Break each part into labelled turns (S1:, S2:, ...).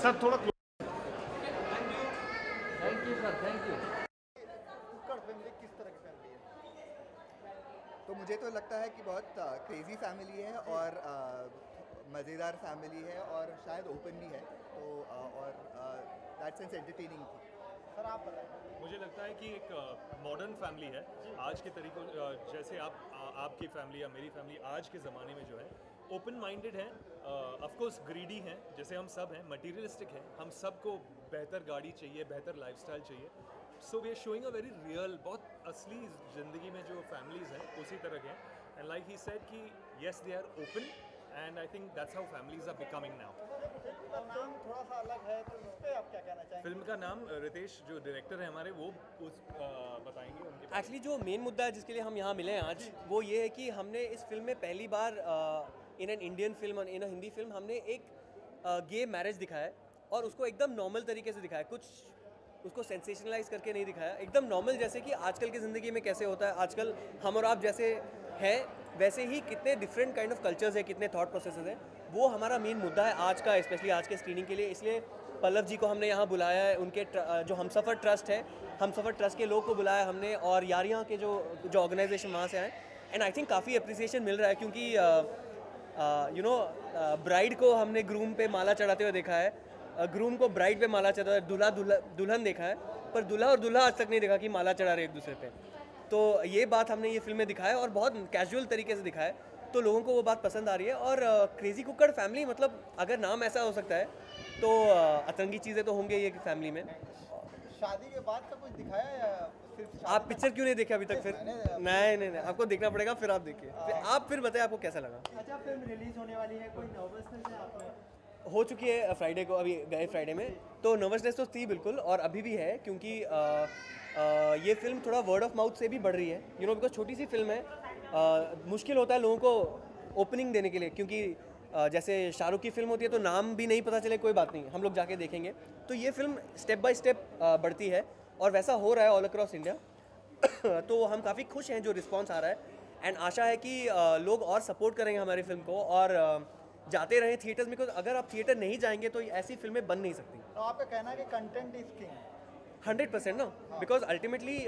S1: Sir थोड़ा
S2: thank you sir, thank you.
S3: कुक्कड़ family किस तरह की फैमिली है? तो मुझे तो लगता है कि बहुत क्रेजी फैमिली है और मज़ेदार फैमिली है और शायद ओपन भी है, तो और दैट सेंस एंटरटेनिंग थी। सर आप बताएं।
S1: मुझे लगता है कि एक मॉडर्न फैमिली है आज के तरीकों, जैसे आपकी फैमिली या मेरी फैमिली आज के ज़माने में जो है ओपन माइंडेड है, ऑफ कोर्स ग्रीडी हैं जैसे हम सब हैं, मटेरियलिस्टिक हैं, हम सबको बेहतर गाड़ी चाहिए, बेहतर लाइफस्टाइल चाहिए। So we are showing a very real, बहुत असली ज़िंदगी में जो फैमिलीज़ हैं उसी तरह के हैं। एंड लाइक ही सेड कि yes they are open and I think that's how families are becoming now.
S3: नाम थोड़ा सा अलग है, तो उस पर आप क्या कहना चाहेंगे?
S1: फिल्म का नाम रितेश जो डायरेक्टर है हमारे वो बताएंगे उनके।
S4: एक्चुअली जो मेन मुद्दा है जिसके लिए हम यहाँ मिले हैं आज, वो ये है कि हमने इस फिल्म में पहली बार इन एन इंडियन फिल्म और इन अ हिंदी फिल्म हमने एक गे मैरिज दिखाया है और उसको एकदम नॉर्मल तरीके से दिखाया, कुछ उसको सेंसेशनलाइज करके नहीं दिखाया, एकदम नॉर्मल जैसे कि आजकल की ज़िंदगी में कैसे होता है। आजकल हम और आप जैसे हैं वैसे ही कितने डिफरेंट काइंड ऑफ कल्चर्स हैं, कितने थॉट प्रोसेसेस हैं, वो हमारा मेन मुद्दा है आज का, स्पेशली आज के स्क्रीनिंग के लिए। इसलिए पल्लव जी को हमने यहाँ बुलाया है, उनके जो हमसफ़र ट्रस्ट है, हमसफ़र ट्रस्ट के लोग को बुलाया हमने, और यारियाँ के जो ऑर्गेनाइजेशन वहाँ से आए। एंड आई थिंक काफ़ी अप्रिसिएशन मिल रहा है क्योंकि ब्राइड को हमने ग्रूम पे माला चढ़ाते हुए देखा है, ग्रूम को ब्राइड पे माला चढ़ा, दुल्हन देखा है, पर दूल्हा और दूल्हा आज तक नहीं देखा कि माला चढ़ा रहे एक दूसरे पे। तो ये बात हमने ये फिल्म में दिखाया और बहुत कैजुअल तरीके से दिखाया, तो लोगों को वो बात पसंद आ रही है। और क्रेजी कुक्कड़ फैमिली, मतलब अगर नाम ऐसा हो सकता है तो अतरंगी चीज़ें तो होंगे ये फैमिली में।
S3: शादी के बाद का कुछ दिखाया या सिर्फ
S4: आप पिक्चर क्यों नहीं देखा अभी तक फिर? नहीं, आपको देखना पड़ेगा, फिर आप देखिए, आप फिर बताएं आपको कैसा लगा।
S3: अच्छा, फिल्म रिलीज होने वाली है, कोई नर्वसनेस है आप में?
S4: हो चुकी है फ्राइडे को, अभी गए फ्राइडे में, तो नर्वसनेस तो थी बिल्कुल और अभी भी है क्योंकि ये फिल्म थोड़ा वर्ड ऑफ माउथ से भी बढ़ रही है, बिकॉज छोटी सी फिल्म है, मुश्किल होता है लोगों को ओपनिंग देने के लिए, क्योंकि जैसे शाहरुख की फिल्म होती है तो नाम भी नहीं पता चले, कोई बात नहीं, हम लोग जाके देखेंगे। तो ये फिल्म स्टेप बाय स्टेप बढ़ती है और वैसा हो रहा है ऑल अक्रॉस इंडिया। तो हम काफ़ी खुश हैं जो रिस्पॉन्स आ रहा है एंड आशा है कि लोग और सपोर्ट करेंगे हमारी फिल्म को और जाते रहें थिएटर्स में, क्योंकि अगर आप थिएटर नहीं जाएंगे तो ऐसी फिल्में बन नहीं सकती।
S3: तो आपका कहना है कि कंटेंट इज किंग?
S4: 100% ना, बिकॉज अल्टीमेटली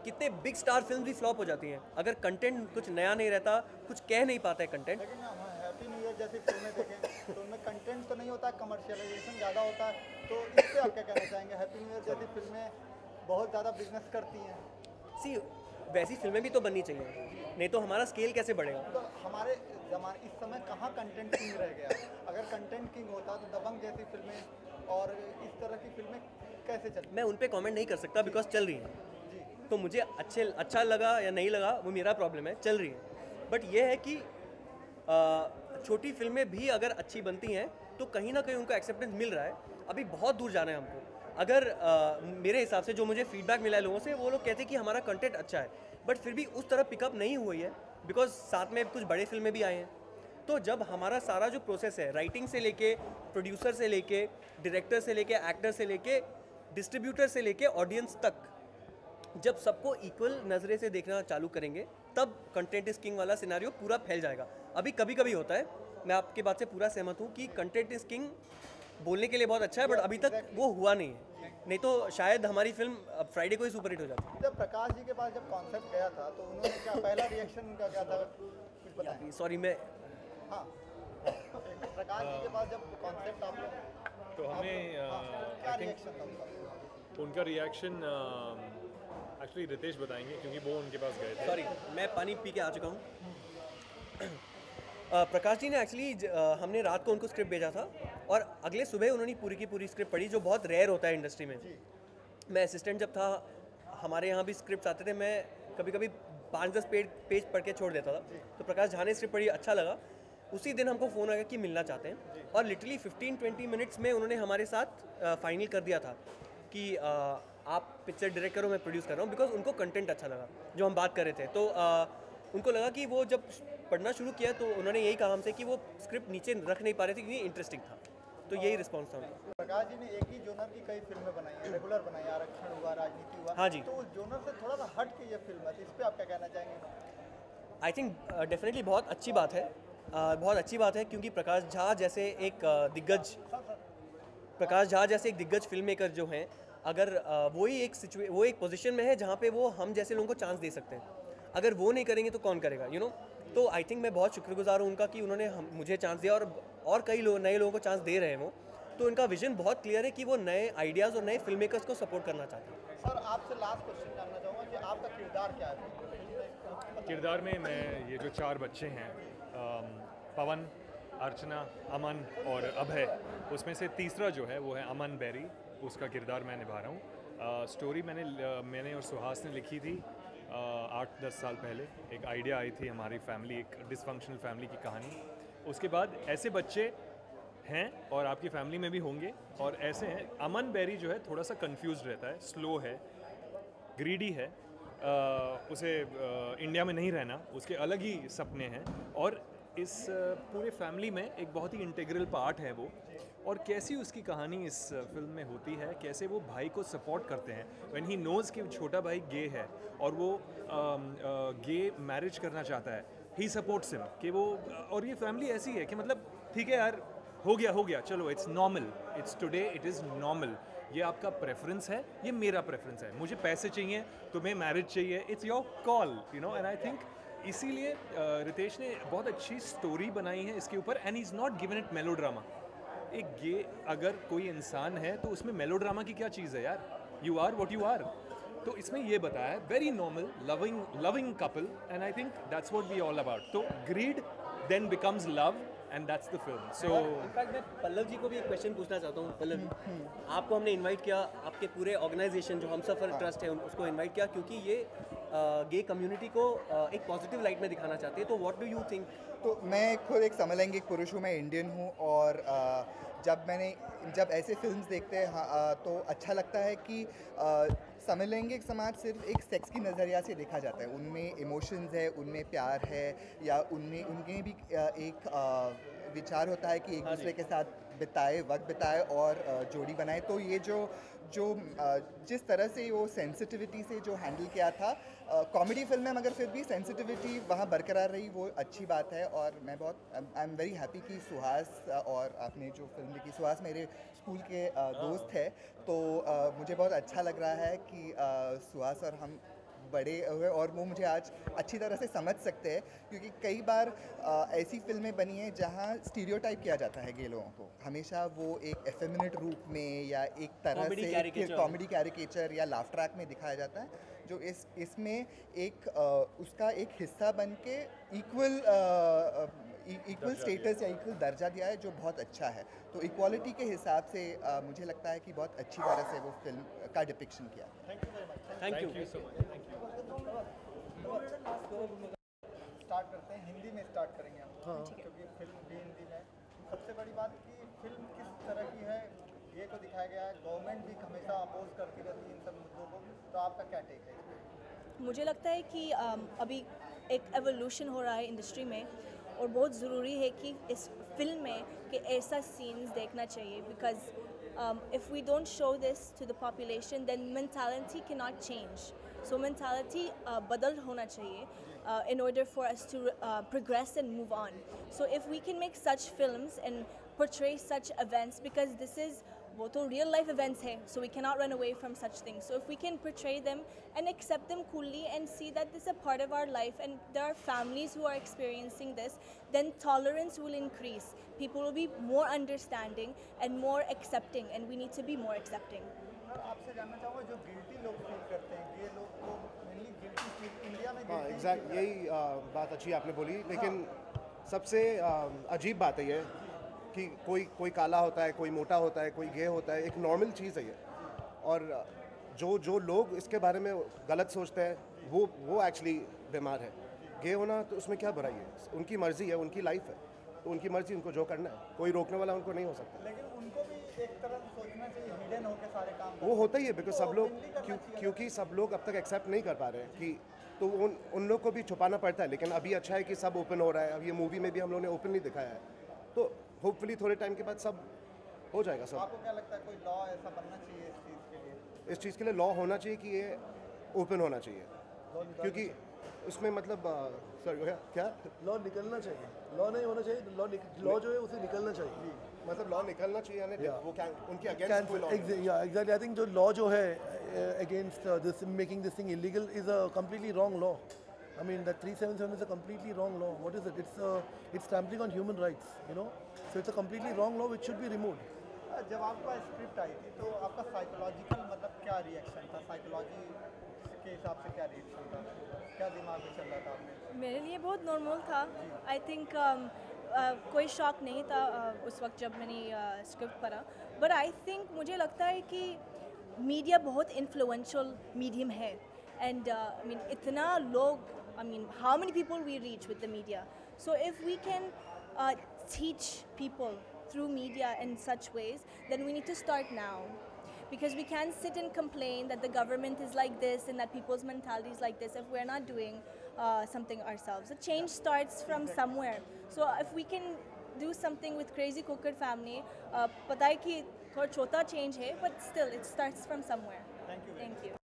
S4: कितने बिग स्टार फिल्म भी फ्लॉप हो जाती हैं अगर कंटेंट कुछ नया नहीं रहता, कुछ कह नहीं पाता है कंटेंट।
S3: लेकिन हम हैप्पी न्यू ईयर जैसी फिल्में देखें तो उनमें कंटेंट तो नहीं होता, कमर्शियलाइजेशन ज़्यादा होता है, तो इस पर आप क्या कहना चाहेंगे? हैप्पी न्यू ईयर जैसी फिल्में बहुत ज़्यादा बिजनेस करती हैं।
S4: सी वैसी फिल्में भी तो बननी चाहिए, नहीं तो हमारा स्केल कैसे बढ़ेगा।
S3: तो हमारे इस समय कहाँ कंटेंट किंग रह गया? अगर कंटेंट किंग होता तो दबंग जैसी फिल्में और इस तरह की फिल्में कैसे चलती?
S4: मैं उन पे कमेंट नहीं कर सकता बिकॉज चल रही हैं, तो मुझे अच्छा लगा या नहीं लगा वो मेरा प्रॉब्लम है, चल रही है। बट ये है कि छोटी फिल्में भी अगर अच्छी बनती हैं तो कहीं ना कहीं उनको एक्सेप्टेंस मिल रहा है। अभी बहुत दूर जाना है हमको। अगर मेरे हिसाब से जो मुझे फीडबैक मिला है लोगों से, वो लोग कहते हैं कि हमारा कंटेंट अच्छा है, बट फिर भी उस तरह पिकअप नहीं हुई है बिकॉज साथ में कुछ बड़े फिल्में भी आए हैं। तो जब हमारा सारा जो प्रोसेस है, राइटिंग से लेके प्रोड्यूसर से लेके डायरेक्टर से लेके एक्टर से लेके डिस्ट्रीब्यूटर से लेके ऑडियंस तक, जब सबको इक्वल नज़रे से देखना चालू करेंगे तब कंटेंट इज किंग वाला सिनेरियो पूरा फैल जाएगा। अभी कभी कभी होता है, मैं आपकी बात से पूरा सहमत हूँ कि कंटेंट इज किंग बोलने के लिए बहुत अच्छा है, बट अभी तक वो हुआ नहीं है, नहीं तो शायद हमारी फिल्म फ्राइडे को ही सुपर हिट हो जाती।
S3: जब प्रकाश जी के पास जब कॉन्सेप्ट गया था तो उन्होंने क्या पहला रिएक्शन उनका क्या था, कुछ बताएं?
S4: सॉरी मैं
S3: हाँ, प्रकाश जी के पास जब कॉन्सेप्ट आप
S1: तो हमें
S3: क्या रिएक्शन था उनका?
S1: उनका रिएक्शन एक्चुअली रितेश बताएंगे क्योंकि वो उनके पास गए थे।
S4: सॉरी मैं पानी पी के आ चुका हूँ। प्रकाश जी ने एक्चुअली हमने रात को उनको स्क्रिप्ट भेजा था और अगले सुबह उन्होंने पूरी की पूरी स्क्रिप्ट पढ़ी, जो बहुत रेयर होता है इंडस्ट्री में। मैं असिस्टेंट जब था, हमारे यहाँ भी स्क्रिप्ट आते थे, मैं कभी कभी 5-10 पेज पढ़ के छोड़ देता था। तो प्रकाश झा ने स्क्रिप्ट पढ़ी, अच्छा लगा। उसी दिन हमको फ़ोन आ गया कि मिलना चाहते हैं और लिटरली 15-20 मिनट्स में उन्होंने हमारे साथ फाइनल कर दिया था कि आप पिक्चर डायरेक्ट करो, मैं प्रोड्यूस कर रहा हूँ, बिकॉज उनको कंटेंट अच्छा लगा जो हम बात कर रहे थे। तो उनको लगा कि वो जब पढ़ना शुरू किया तो उन्होंने यही कहा हमसे कि वो स्क्रिप्ट नीचे रख नहीं पा रहे थे क्योंकि इंटरेस्टिंग था, तो यही रिस्पॉन्स था उनका।
S3: प्रकाश जी ने एक ही जोनर की कई फिल्में बनाई हैं, रेगुलर बनाई, आरक्षण हुआ, राजनीति हुआ,
S4: हाँ जी।
S5: तो उस जोनर से थोड़ा सा हट के ये फिल्म है, तो इस पे आप क्या कहना चाहेंगे?
S4: आई थिंक डेफिनेटली बहुत अच्छी बात है, बहुत अच्छी बात है, क्योंकि प्रकाश झा जैसे एक दिग्गज फिल्म मेकर जो हैं, अगर वो एक पोजीशन में है जहाँ पे वो हम जैसे लोगों को चांस दे सकते हैं। अगर वो नहीं करेंगे तो कौन करेगा, यू नो। तो आई थिंक मैं बहुत शुक्रगुजार हूँ उनका कि उन्होंने मुझे चांस दिया, और कई नए लोगों को चांस दे रहे हैं वो। तो उनका विजन बहुत क्लियर है कि वो नए आइडियाज़ और नए फिल्म मेकर्स को सपोर्ट करना चाहते हैं।
S5: सर आपसे लास्ट क्वेश्चन जानना चाहूँगा कि आपका किरदार क्या है?
S1: किरदार में मैं ये जो 4 बच्चे हैं, पवन, अर्चना, अमन और अभय, उसमें से तीसरा जो है वो है अमन बेरी, उसका किरदार मैं निभा रहा हूँ। स्टोरी मैंने और सुहास ने लिखी थी 8-10 साल पहले। एक आइडिया आई थी हमारी फैमिली, एक डिसफंक्शनल फैमिली की कहानी। उसके बाद ऐसे बच्चे हैं और आपकी फैमिली में भी होंगे, और ऐसे हैं। अमन बेरी जो है थोड़ा सा कंफ्यूज रहता है, स्लो है, ग्रीडी है, उसे इंडिया में नहीं रहना, उसके अलग ही सपने हैं, और इस पूरे फैमिली में एक बहुत ही इंटीग्रल पार्ट है वो। और कैसी उसकी कहानी इस फिल्म में होती है, कैसे वो भाई को सपोर्ट करते हैं व्हेन ही नोज़ कि छोटा भाई गे है और वो गे मैरिज करना चाहता है, ही सपोर्ट्स हिम कि वो। और ये फैमिली ऐसी है कि मतलब ठीक है यार, हो गया चलो, it's normal, it's today, it is normal. ये आपका प्रेफरेंस है, ये मेरा प्रेफरेंस है, मुझे पैसे चाहिए, तुम्हें मैरिज चाहिए, it's your call, you know. And I think इसीलिए रितेश ने बहुत अच्छी स्टोरी बनाई है इसके ऊपर, and he is not given it melodrama. एक गे अगर कोई इंसान है तो उसमें मेलोड्रामा की क्या चीज़ है यार, you are what you are. तो इसमें ये बताया है, very normal loving couple, and I think that's what we all about. तो greed then becomes love, and that's the film. So
S4: in fact मैं पल्लव जी को भी एक क्वेश्चन पूछना चाहता हूँ। पल्लव जी, आपको हमने इनवाइट किया, आपके पूरे ऑर्गेनाइजेशन जो हमसफ़र ट्रस्ट है उसको इनवाइट किया, क्योंकि ये गे कम्युनिटी को एक पॉजिटिव लाइट में दिखाना चाहते हैं। तो व्हाट डू यू थिंक?
S3: तो मैं खुद एक समलैंगिक पुरुष हूँ, मैं इंडियन हूँ, और जब ऐसे फिल्म्स देखते हैं तो अच्छा लगता है कि समलैंगिक समाज सिर्फ एक सेक्स की नज़रिया से देखा जाता है। उनमें इमोशंस है, उनमें प्यार है, या उनमें भी एक विचार होता है कि एक दूसरे के साथ वक्त बिताए और जोड़ी बनाए। तो ये जो जिस तरह से वो सेंसिटिविटी से जो हैंडल किया था, कॉमेडी फिल्म है मगर फिर भी सेंसिटिविटी वहाँ बरकरार रही, वो अच्छी बात है। और मैं आई एम वेरी हैप्पी कि सुहास, और आपने जो फिल्म लिखी, सुहास मेरे स्कूल के दोस्त है, तो मुझे बहुत अच्छा लग रहा है कि सुहास और हम बड़े हुए और वो मुझे आज अच्छी तरह से समझ सकते हैं, क्योंकि कई बार ऐसी फिल्में बनी हैं जहाँ स्टीरियोटाइप किया जाता है गे लोगों को, हमेशा वो एक एफेमिनेट रूप में या एक तरह से कॉमेडी कैरिकेचर या लाफ ट्रैक में दिखाया जाता है, जो इसमें एक उसका एक हिस्सा बन के इक्वल स्टेटस या इक्वल दर्जा दिया है, जो बहुत अच्छा है। तो इक्वालिटी के हिसाब से मुझे लगता है कि बहुत अच्छी तरह से वो फिल्म का डिपिक्शन किया।
S4: Thank you
S1: so much.
S5: Start करते हैं, हिंदी में स्टार्ट करेंगे हम, क्योंकि फिल्म भी हिंदी में। सबसे बड़ी बात कि फिल्म किस तरह की है ये तो दिखाया गया है, गवर्नमेंट भी हमेशा अपोज करती रहती है इन सब मुद्दों को, तो आपका क्या टेक है?
S6: मुझे लगता है कि अभी एक एवोल्यूशन हो रहा है इंडस्ट्री में, और बहुत ज़रूरी है कि इस फिल्म में कि ऐसा सीन्स देखना चाहिए, because if we don't show this to the population then mentality can not change. So mentality बदल होना चाहिए in order for us to progress and move on. So if we can make such films and portray such events, because this is वो तो real life events है, so we cannot run away from such things. So if we can portray them and accept them coolly and see that this is a part of our life and there are families who are experiencing this, then tolerance will increase. People will be more understanding and more accepting, and we need to be more accepting.
S5: आपसे जानना चाहूँगा, जो guilty लोग feel करते हैं, ये लोग को मेनली गिल्टी फील इंडिया में
S7: हाँ एग्जैक्ट यही बात अच्छी आपने बोली, लेकिन सबसे अजीब बात है ये कि कोई काला होता है, कोई मोटा होता है, कोई गे होता है, एक नॉर्मल चीज़ है ये। और जो लोग इसके बारे में गलत सोचते हैं वो एक्चुअली बीमार है। गे होना तो उसमें क्या बुराई है, उनकी मर्ज़ी है, उनकी लाइफ है, तो उनकी मर्ज़ी, उनको जो करना है, कोई रोकने वाला उनको नहीं हो सकता।
S5: लेकिन उनको भी एक तरह से सोचना चाहिए, हिडन होकर सारे काम
S7: वो होता ही है, बिकॉज सब लोग क्योंकि सब लोग अब तक एक्सेप्ट नहीं कर पा रहे हैं कि, तो उन लोग को भी छुपाना पड़ता है। लेकिन अभी अच्छा है कि सब ओपन हो रहा है। अब ये मूवी में भी हम लोगों ने ओपनली दिखाया है, तो होपफुली थोड़े टाइम के बाद सब हो जाएगा सब।
S5: आपको क्या लगता है कोई लॉ ऐसा बनना चाहिए इस चीज़ के लिए?
S7: इस चीज़ के लिए लॉ होना चाहिए कि ये ओपन होना चाहिए, क्योंकि उसमें मतलब सर क्या
S8: लॉ निकलना चाहिए, लॉ नहीं होना चाहिए, लॉ जो है उसे निकलना चाहिए।
S7: मतलब लॉ निकलना चाहिए यानी
S8: Yeah.
S7: वो क्या उनके अगेंस्ट कोई लॉ
S8: एग्जैक्टली आई थिंक जो लॉ जो है against this making this thing illegal is a completely wrong law. I mean that 377 is a completely wrong law. What is it? It's trampling on human rights, you know, so it's a completely wrong law which should be removed.
S5: जब आपका script I थी तो आपका psychological मतलब क्या reaction था, psychology के हिसाब से क्या रिएक्शन था, क्या दिमाग में चल रहा था आपने?
S6: मेरे लिए बहुत नॉर्मल था। आई थिंक कोई शॉक नहीं था उस वक्त जब मैंने स्क्रिप्ट पढ़ा। बट आई थिंक मुझे लगता है कि मीडिया बहुत इन्फ्लुएंशियल मीडियम है। एंड आई मीन इतना लोग, I mean how many people we reach with the media. So if we can teach people through media in such ways, then we need to start now. Because we can't sit and complain that the government is like this and that people's mentality is like this if we're not doing something ourselves. The change starts from somewhere. So if we can do something with Crazy Cooker family, पता है कि थोड़ा छोटा change है, but still it starts from somewhere.
S5: Thank you.
S6: Thank you.